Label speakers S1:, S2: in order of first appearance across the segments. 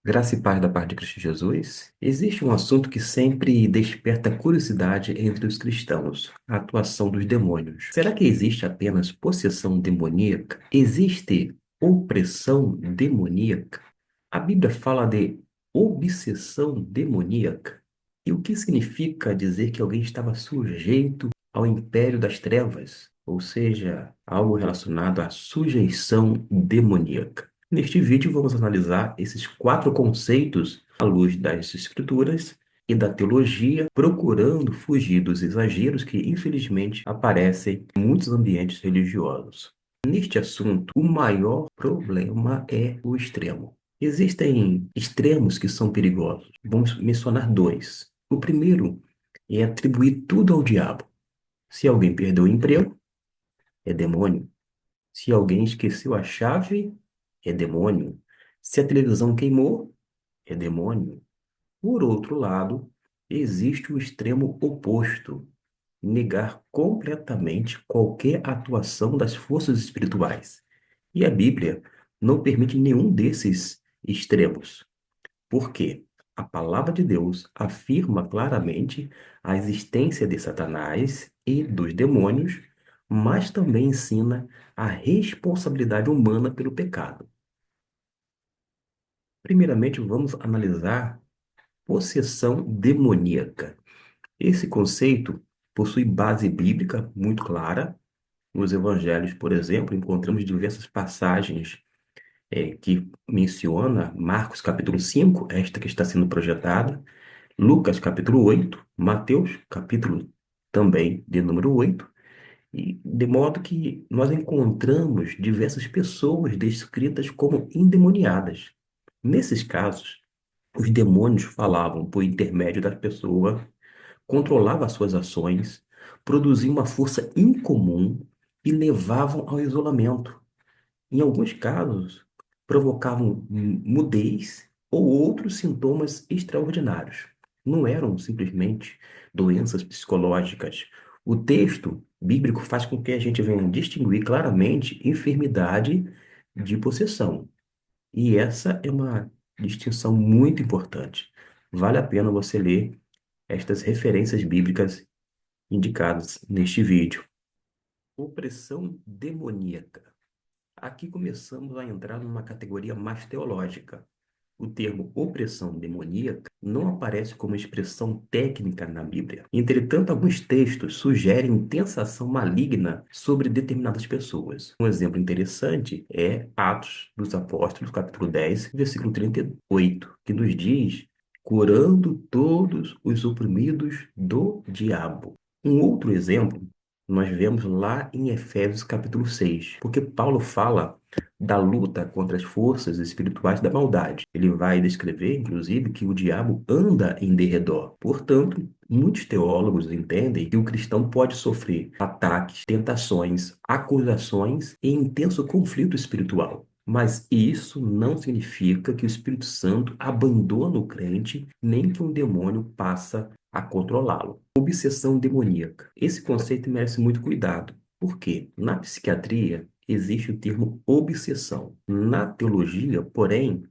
S1: Graça e paz da parte de Cristo Jesus. Existe um assunto que sempre desperta curiosidade entre os cristãos: a atuação dos demônios. Será que existe apenas possessão demoníaca? Existe opressão demoníaca? A Bíblia fala de obsessão demoníaca. E o que significa dizer que alguém estava sujeito ao império das trevas? Ou seja, algo relacionado à sujeição demoníaca. Neste vídeo, vamos analisar esses quatro conceitos à luz das Escrituras e da teologia, procurando fugir dos exageros que, infelizmente, aparecem em muitos ambientes religiosos. Neste assunto, o maior problema é o extremo. Existem extremos que são perigosos. Vamos mencionar dois. O primeiro é atribuir tudo ao diabo. Se alguém perdeu o emprego, é demônio. Se alguém esqueceu a chave, é demônio. Se a televisão queimou, é demônio. Por outro lado, existe o extremo oposto, negar completamente qualquer atuação das forças espirituais. E a Bíblia não permite nenhum desses extremos. Por quê? A palavra de Deus afirma claramente a existência de Satanás e dos demônios, mas também ensina a responsabilidade humana pelo pecado. Primeiramente, vamos analisar possessão demoníaca. Esse conceito possui base bíblica muito clara. Nos evangelhos, por exemplo, encontramos diversas passagens que menciona Marcos capítulo 5, esta que está sendo projetada, Lucas capítulo 8, Mateus capítulo também de número 8, e de modo que nós encontramos diversas pessoas descritas como endemoniadas. Nesses casos, os demônios falavam por intermédio da pessoa, controlavam as suas ações, produziam uma força incomum e levavam ao isolamento. Em alguns casos, provocavam mudez ou outros sintomas extraordinários. Não eram simplesmente doenças psicológicas. O texto bíblico faz com que a gente venha distinguir claramente enfermidade de possessão. E essa é uma distinção muito importante. Vale a pena você ler estas referências bíblicas indicadas neste vídeo. Opressão demoníaca. Aqui começamos a entrar numa categoria mais teológica. O termo opressão demoníaca não aparece como expressão técnica na Bíblia. Entretanto, alguns textos sugerem intensa ação maligna sobre determinadas pessoas. Um exemplo interessante é Atos dos Apóstolos, capítulo 10, versículo 38, que nos diz: curando todos os oprimidos do diabo. Um outro exemplo nós vemos lá em Efésios capítulo 6, porque Paulo fala da luta contra as forças espirituais da maldade. Ele vai descrever, inclusive, que o diabo anda em derredor. Portanto, muitos teólogos entendem que o cristão pode sofrer ataques, tentações, acusações e intenso conflito espiritual. Mas isso não significa que o Espírito Santo abandona o crente, nem que um demônio passa a controlá-lo. Obsessão demoníaca. Esse conceito merece muito cuidado. Por quê? Na psiquiatria existe o termo obsessão. Na teologia, porém,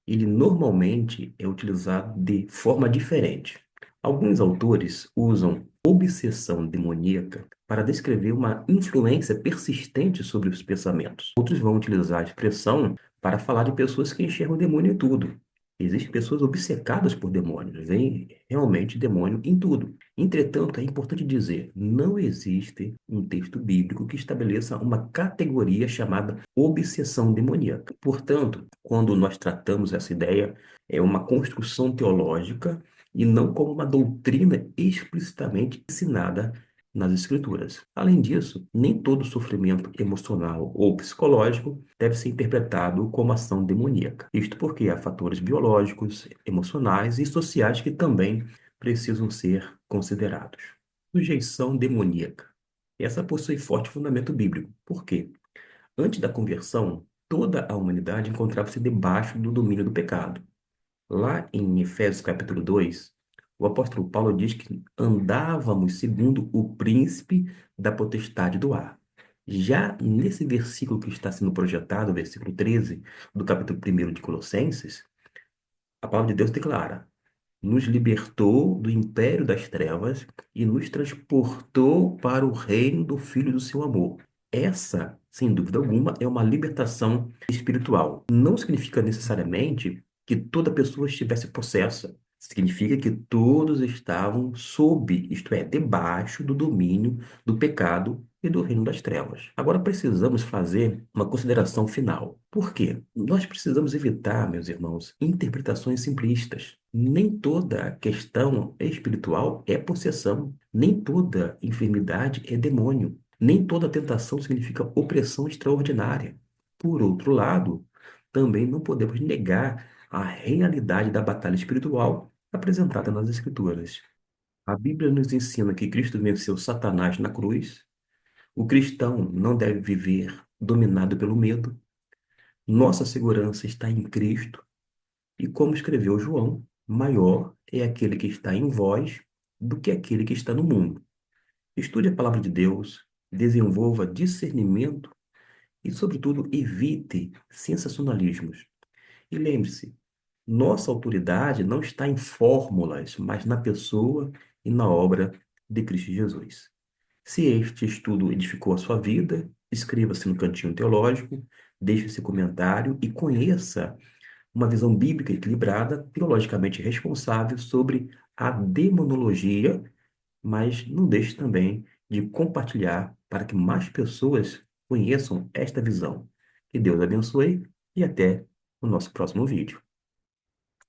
S1: ele normalmente é utilizado de forma diferente. Alguns autores usam obsessão demoníaca para descrever uma influência persistente sobre os pensamentos. Outros vão utilizar a expressão para falar de pessoas que enxergam o demônio em tudo. Existem pessoas obcecadas por demônios, veem realmente demônio em tudo. Entretanto, é importante dizer, não existe um texto bíblico que estabeleça uma categoria chamada obsessão demoníaca. Portanto, quando nós tratamos essa ideia, é uma construção teológica e não como uma doutrina explicitamente ensinada nas Escrituras. Além disso, nem todo sofrimento emocional ou psicológico deve ser interpretado como ação demoníaca. Isto porque há fatores biológicos, emocionais e sociais que também precisam ser considerados. Sujeição demoníaca. Essa possui forte fundamento bíblico. Por quê? Antes da conversão, toda a humanidade encontrava-se debaixo do domínio do pecado. Lá em Efésios capítulo 2, o apóstolo Paulo diz que andávamos segundo o príncipe da potestade do ar. Já nesse versículo que está sendo projetado, versículo 13 do capítulo 1 de Colossenses, A palavra de Deus declara: nos libertou do império das trevas e nos transportou para o reino do Filho do seu amor. Essa, sem dúvida alguma, é uma libertação espiritual. Não significa necessariamente que toda pessoa estivesse possessa. Significa que todos estavam sob, isto é, debaixo do domínio do pecado e do reino das trevas. Agora precisamos fazer uma consideração final. Por quê? Nós precisamos evitar, meus irmãos, interpretações simplistas. Nem toda questão espiritual é possessão, nem toda enfermidade é demônio, nem toda tentação significa opressão extraordinária. Por outro lado, também não podemos negar a realidade da batalha espiritual apresentada nas Escrituras. A Bíblia nos ensina que Cristo venceu Satanás na cruz. O cristão não deve viver dominado pelo medo. Nossa segurança está em Cristo. E como escreveu João, maior é aquele que está em vós do que aquele que está no mundo. Estude a palavra de Deus, desenvolva discernimento e, sobretudo, evite sensacionalismos. E lembre-se, nossa autoridade não está em fórmulas, mas na pessoa e na obra de Cristo Jesus. Se este estudo edificou a sua vida, inscreva-se no Cantinho Teológico, deixe esse comentário e conheça uma visão bíblica equilibrada, teologicamente responsável sobre a demonologia, mas não deixe também de compartilhar para que mais pessoas conheçam esta visão. Que Deus abençoe e até o nosso próximo vídeo.